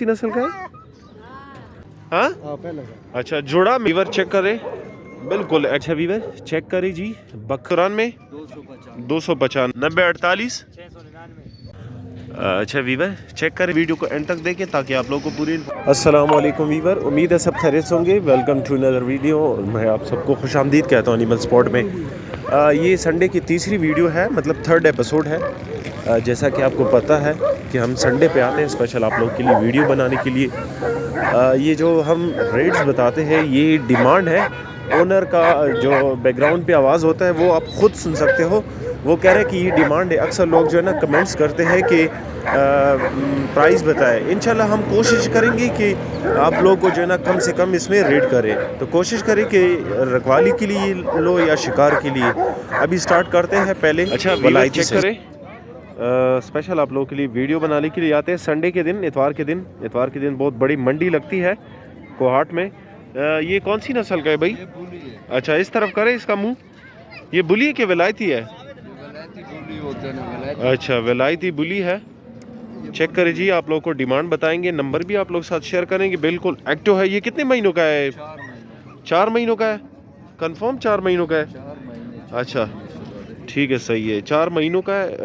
सी नस्ल का है? हाँ अच्छा जोड़ा वीवर चेक करें बिल्कुल। अच्छा वीवर चेक करें जी। बकरान में 295 48। अच्छा वीवर चेक करें, वीडियो को एंड तक देखें ताकि आप लोगों को पूरी। अस्सलाम वालेकुम वीवर, उम्मीद है सब खैरियत से होंगे। Welcome to another video. मैं आप सबको खुशामदीद कहता हूँ एनिमल स्पॉट में। ये संडे की तीसरी वीडियो है, मतलब थर्ड एपिसोड है। जैसा कि आपको पता है कि हम संडे पे आते हैं स्पेशल आप लोगों के लिए वीडियो बनाने के लिए। ये जो हम रेट्स बताते हैं ये डिमांड है। ओनर का जो बैकग्राउंड पे आवाज़ होता है वो आप ख़ुद सुन सकते हो। वो कह रहे हैं कि ये डिमांड है। अक्सर लोग जो है ना कमेंट्स करते हैं कि प्राइस बताएं। इंशाल्लाह हम कोशिश करेंगे कि आप लोग को जो है ना कम से कम इसमें रेट करें। तो कोशिश करें कि रखवाली के लिए लो या शिकार के लिए। अभी स्टार्ट करते हैं पहले। अच्छा वलायती चेक करें। स्पेशल आप लोगों के लिए वीडियो बनाने के लिए आते हैं संडे के दिन, इतवार के दिन बहुत बड़ी मंडी लगती है कोहाट में। ये कौन सी नस्ल का है भाई? अच्छा इस तरफ करें इसका मुंह। ये बुली है कि विलायती है? अच्छा विलायती बुली है। चेक करें जी, आप लोग को डिमांड बताएंगे, नंबर भी आप लोग साथ शेयर करेंगे। बिल्कुल एक्टिव है। ये कितने महीनों का है? 4 महीनों का है। कंफर्म 4 महीनों का है? अच्छा ठीक है सही है, 4 महीनों का है।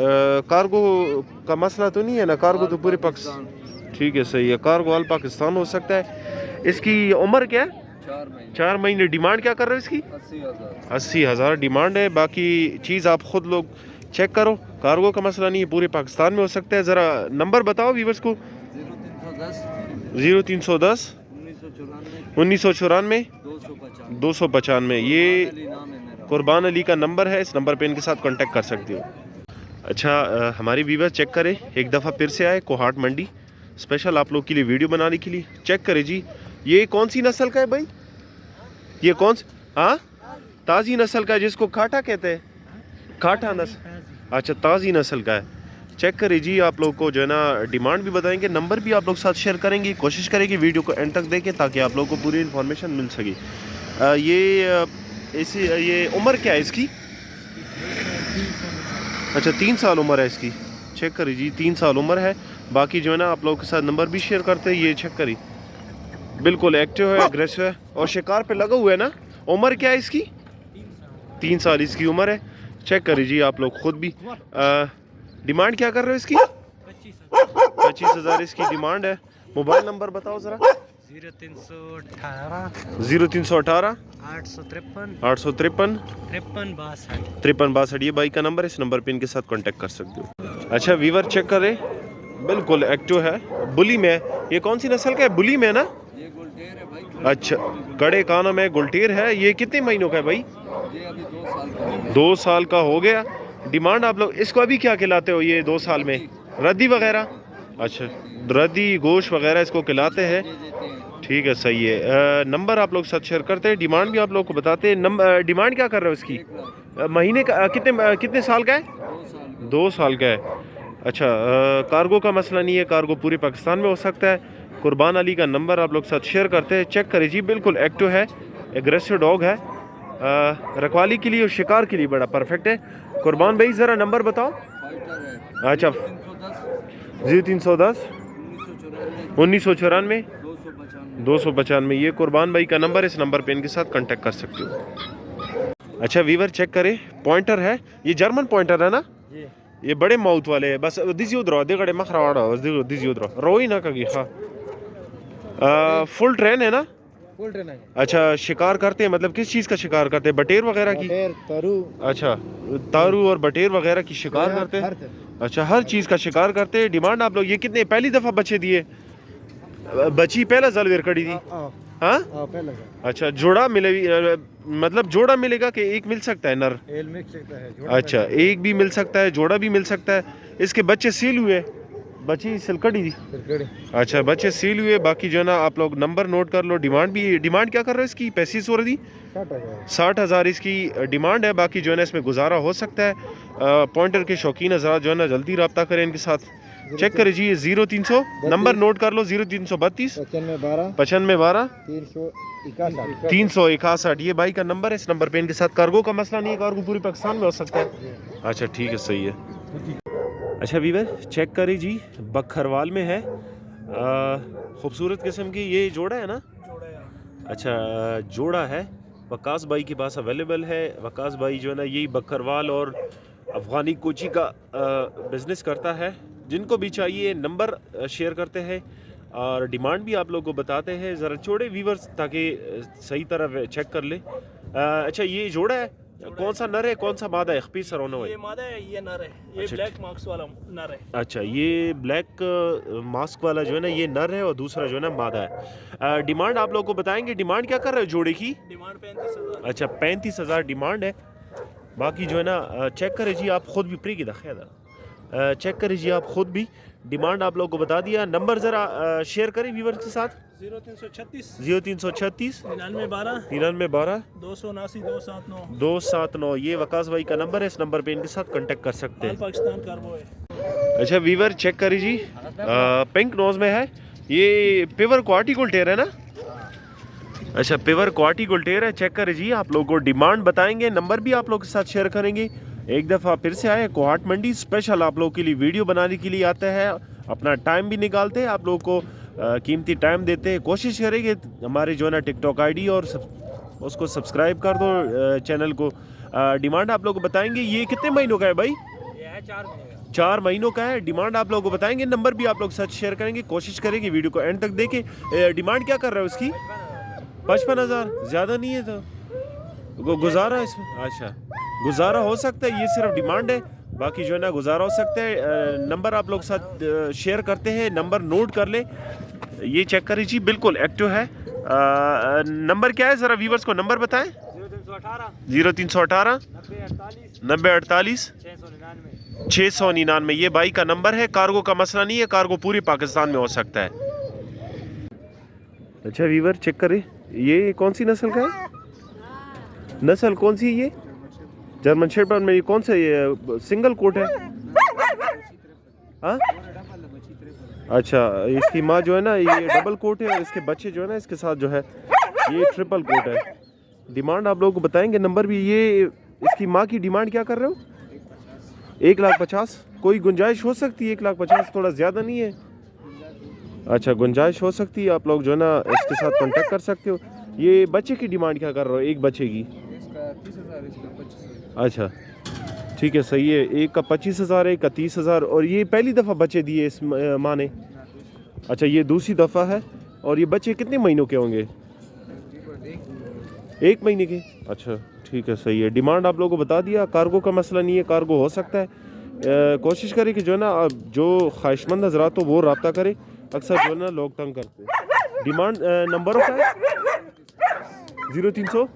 कार्गो का मसला तो नहीं है ना? कार्गो तो पूरे पाकिस्तान। ठीक है सही है, कार्गो ऑल पाकिस्तान हो सकता है। इसकी उम्र क्या है? 4 महीने। डिमांड क्या कर रहे हो इसकी? 80,000 डिमांड है। बाकी चीज़ आप खुद लोग चेक करो, कार्गो का मसला नहीं है, पूरे पाकिस्तान में हो सकता है। ज़रा नंबर बताओ व्यूअर्स को। 0310 1994 295। ये कुर्बान अली का नंबर है, इस नंबर पे इनके साथ कांटेक्ट कर सकते हो। अच्छा हमारे व्यूअर्स चेक करें, एक दफ़ा फिर से आए कोहाट मंडी स्पेशल आप लोग के लिए वीडियो बनाने के लिए। चेक करें जी, ये कौन सी नस्ल का है भाई? ये कौन सी? हाँ ताज़ी नस्ल का है, जिसको काठा कहते हैं। काठा नस्ल, अच्छा ताज़ी नस्ल का है। चेक करें जी, आप लोग को जो है ना डिमांड भी बताएंगे, नंबर भी आप लोग साथ शेयर करेंगे। कोशिश करेंगे वीडियो को एंड तक देखें ताकि आप लोग को पूरी इन्फॉर्मेशन मिल सके। ये उम्र क्या है इसकी? अच्छा 3 साल उम्र है इसकी। चेक करिए जी 3 साल उम्र है। बाकी जो है ना आप लोगों के साथ नंबर भी शेयर करते हैं। ये चेक करिए बिल्कुल एक्टिव है, अग्रेसिव है और शिकार पे लगा हुआ है ना। उम्र क्या है इसकी? 3 साल इसकी उम्र है। चेक करिए जी आप लोग खुद भी। डिमांड क्या कर रहे हो इसकी? 25,000 इसकी डिमांड है। मोबाइल नंबर बताओ ज़रा। 0318 853 53 ये बाइक का नंबर है, इस नंबर पे इनके साथ कांटेक्ट कर सकते हो। अच्छा वीवर चेक करें, बिल्कुल एक्टिव है, बुली में। ये कौन सी नस्ल का है? बुली में ना? ये गुलटेर है भाई। अच्छा कड़े कानों में गुलटेर है। ये कितने महीनों का है भाई? ये अभी 2 साल का है। 2 साल का हो गया। डिमांड आप लोग इसको अभी क्या खिलाते हो ये 2 साल में? रद्दी वगैरह? अच्छा रद्दी गोश्त वगैरह इसको खिलाते हैं। ठीक है सही है। नंबर आप लोग साथ शेयर करते हैं, डिमांड भी आप लोग को बताते हैं। नंबर डिमांड क्या कर रहे हो इसकी? महीने का कितने साल का है? 2 साल का है। अच्छा कार्गो का मसला नहीं है, कार्गो पूरे पाकिस्तान में हो सकता है। कुर्बान अली का नंबर आप लोग साथ शेयर करते हैं। चेक करिए जी, बिल्कुल एक्टिव है, एग्रेसिव डॉग है। रखवाली के लिए और शिकार के लिए बड़ा परफेक्ट है। कुर्बान भाई ज़रा नंबर बताओ। अच्छा 0310 1994 295 ये कुर्बान भाई का नंबर है, इस नंबर पे इनके साथ कांटेक्ट कर सकते हो। अच्छा वीवर चेक करें, पॉइंटर है, ये जर्मन पॉइंटर है ना? ये बड़े माउथ वाले है। बस दिजी उधर दिगड़े मखरावाड़ा दिजी उधर रोई ना कगी। हाँ फुल ट्रेन है ना? फुल ट्रेन है। अच्छा शिकार करते हैं, मतलब किस चीज़ का शिकार करते हैं? बटेर वगैरह की? तारू। अच्छा तारू और बटेर वगैरह की शिकार करते हैं। अच्छा हर चीज़ का शिकार करते हैं। डिमांड आप लोग ये कितने पहली दफ़ा बच्चे दिए? बची पहला जलवेर कड़ी थी। हाँ अच्छा जोड़ा मिले, मतलब जोड़ा मिलेगा कि एक मिल सकता है नर? अच्छा एक भी मिल सकता है, जोड़ा भी मिल सकता है। इसके बच्चे सील हुए, बची सिलकड़ी थी। अच्छा बच्चे सील हुए। बाकी जो है ना आप लोग नंबर नोट कर लो। डिमांड क्या कर रहे हो इसकी? 35 60,000 इसकी डिमांड है। बाकी जो है ना इसमें गुजारा हो सकता है। पॉइंटर के शौकीन हज़रात जो है ना जल्दी रब्ता करें इनके साथ। चेक करें जी 0300 नंबर नोट कर लो। 0332 95 12 361 ये भाई का नंबर है, इस नंबर पे इनके साथ। कार्गो का मसला नहीं है, कार्गो पूरे पाकिस्तान में हो सकता है। अच्छा ठीक है सही है। अच्छा वीवर चेक करें जी, बखरवाल में है। खूबसूरत किस्म की ये जोड़ा है ना? जोड़ा है। अच्छा, जोड़ा है, वकास भाई के पास अवेलेबल है। वकास भाई जो है ना यही बकरवाल और अफ़गानी कोची का बिज़नेस करता है। जिनको भी चाहिए नंबर शेयर करते हैं और डिमांड भी आप लोगों को बताते हैं। ज़रा छोड़े व्यूवर्स ताकि सही तरह चेक कर ले। अच्छा, ये जोड़ा है, कौन सा नर है कौन सा मादा है? खपी सरोना ये मादा है, ये नर है। ये अच्छा, ब्लैक मार्क्स वाला नर है। अच्छा, ये ब्लैक मास्क वाला जो है ना ये नर है और दूसरा जो है ना मादा है। डिमांड आप लोगों को बताएंगे, डिमांड क्या कर रहे हो जोड़े की? डिमांड 35,000। अच्छा, 35,000 डिमांड है। बाकी जो है ना चेक करें जी आप ख़ुद भी प्री की दखेदा चेक करें जी आप ख़ुद भी। डिमांड आप लोगों को बता दिया। नंबर ज़रा शेयर करें व्यूवर्स के साथ। 0336 0336 9912 9912 279 279। 279 ये वकास भाई का नंबर है। इस नंबर पे इनके साथ कांटेक्ट कर सकते माल हैं। पाकिस्तान कार्गो है। अच्छा व्यूवर चेक करिए जी, पिंक नोज में है। ये पेवर क्वालिटी गोल्टेर है ना? अच्छा, पेवर क्वालिटी गोल्टेर है। चेक करिए जी, आप लोगों को डिमांड बताएंगे, नंबर भी आप लोग के साथ शेयर करेंगे। एक दफ़ा फिर से आए कोहाट मंडी स्पेशल आप लोगों के लिए वीडियो बनाने के लिए आते हैं। अपना टाइम भी निकालते हैं, आप लोगों को कीमती टाइम देते हैं। कोशिश करेंगे हमारे जो है ना टिकटॉक आईडी और उसको सब्सक्राइब कर दो चैनल को। डिमांड आप लोग को बताएंगे। ये कितने महीनों का है भाई? ये है 4 महीने का। 4 महीनों का है। डिमांड आप लोगों को बताएंगे, नंबर भी आप लोग साथ शेयर करेंगे। कोशिश करेंगे वीडियो को एंड तक देखें। डिमांड क्या कर रहे हो इसकी? 55,000 ज़्यादा नहीं है तो गुजारा इसमें? अच्छा, गुजारा हो सकता है, ये सिर्फ डिमांड है। बाकी जो है ना गुजारा हो सकता है। नंबर आप लोग साथ शेयर करते हैं, नंबर नोट कर ले। ये चेक करिए जी, बिल्कुल एक्टिव है। नंबर क्या है ज़रा व्यूवर्स को नंबर बताएं। 0318 9048 699 ये भाई का नंबर है। कार्गो का मसला नहीं है, कार्गो पूरे पाकिस्तान में हो सकता है। अच्छा व्यूवर चेक करें, ये कौन सी नस्ल का है? नस्ल कौन सी है ये? जर्मन शेफर्ड में ये कौन सा ये सिंगल कोट है? हाँ, अच्छा, इसकी माँ जो है ना ये डबल कोट है और इसके बच्चे जो है ना इसके साथ जो है ये ट्रिपल कोट है। डिमांड आप लोगों को बताएंगे, नंबर भी। ये इसकी माँ की डिमांड क्या कर रहे हो? 1,50,000। कोई गुंजाइश हो सकती है? 1,50,000 थोड़ा ज़्यादा नहीं है? अच्छा, गुंजाइश हो सकती है, आप लोग जो है ना इसके साथ कांटेक्ट कर सकते हो। ये बच्चे की डिमांड क्या कर रहे हो? एक बच्चे की? इसका 30,000, इसका 25,000। अच्छा ठीक है, सही है। एक का 25,000 है, एक का 30,000। और ये पहली दफ़ा बच्चे दिए इस माँ ने? अच्छा, ये दूसरी दफ़ा है। और ये बच्चे कितने महीनों के होंगे? 1 महीने के। अच्छा ठीक है, सही है। डिमांड आप लोगों को बता दिया। कार्गो का मसला नहीं है, कार्गो हो सकता है। कोशिश करें कि जो है ना जो ख्वाहिशमंद हजरात हो वो रब्ता करें। अक्सर जो है ना लोग तंग करते हैं। डिमांड नंबरों का है 0330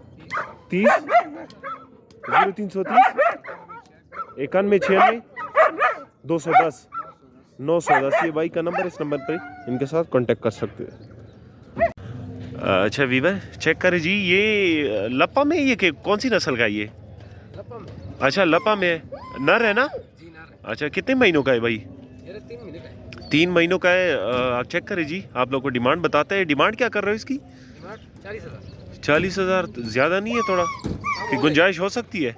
9196 210 910 ये भाई का नंबर। इस नंबर पर इनके साथ कांटेक्ट कर सकते हैं। अच्छा वीवर चेक करें जी, ये लपा में ये कौन सी नस्ल का है ये? अच्छा, लपा में है, नर है ना? अच्छा, कितने महीनों का है भाई? 3 महीने का है। 3 महीनों का है। आप चेक करें जी, आप लोग को डिमांड बताते हैं। डिमांड क्या कर रहे हो इसकी? 40,000 ज़्यादा नहीं है थोड़ा कि गुंजाइश हो सकती है?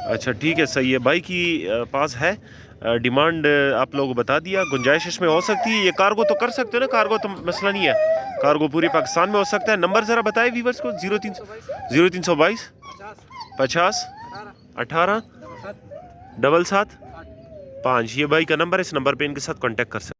अच्छा ठीक है, सही है। भाई की पास है डिमांड आप लोगों को बता दिया, गुंजाइश इसमें हो सकती है। ये कार्गो तो कर सकते हो ना? कार्गो तो मसला नहीं है, कार्गो पूरे पाकिस्तान में हो सकता है। नंबर ज़रा बताए व्यूवर्स को। 0322 50 18 77 5 ये भाई का नंबर है। इस नंबर पे इनके साथ कांटेक्ट कर सकते हैं।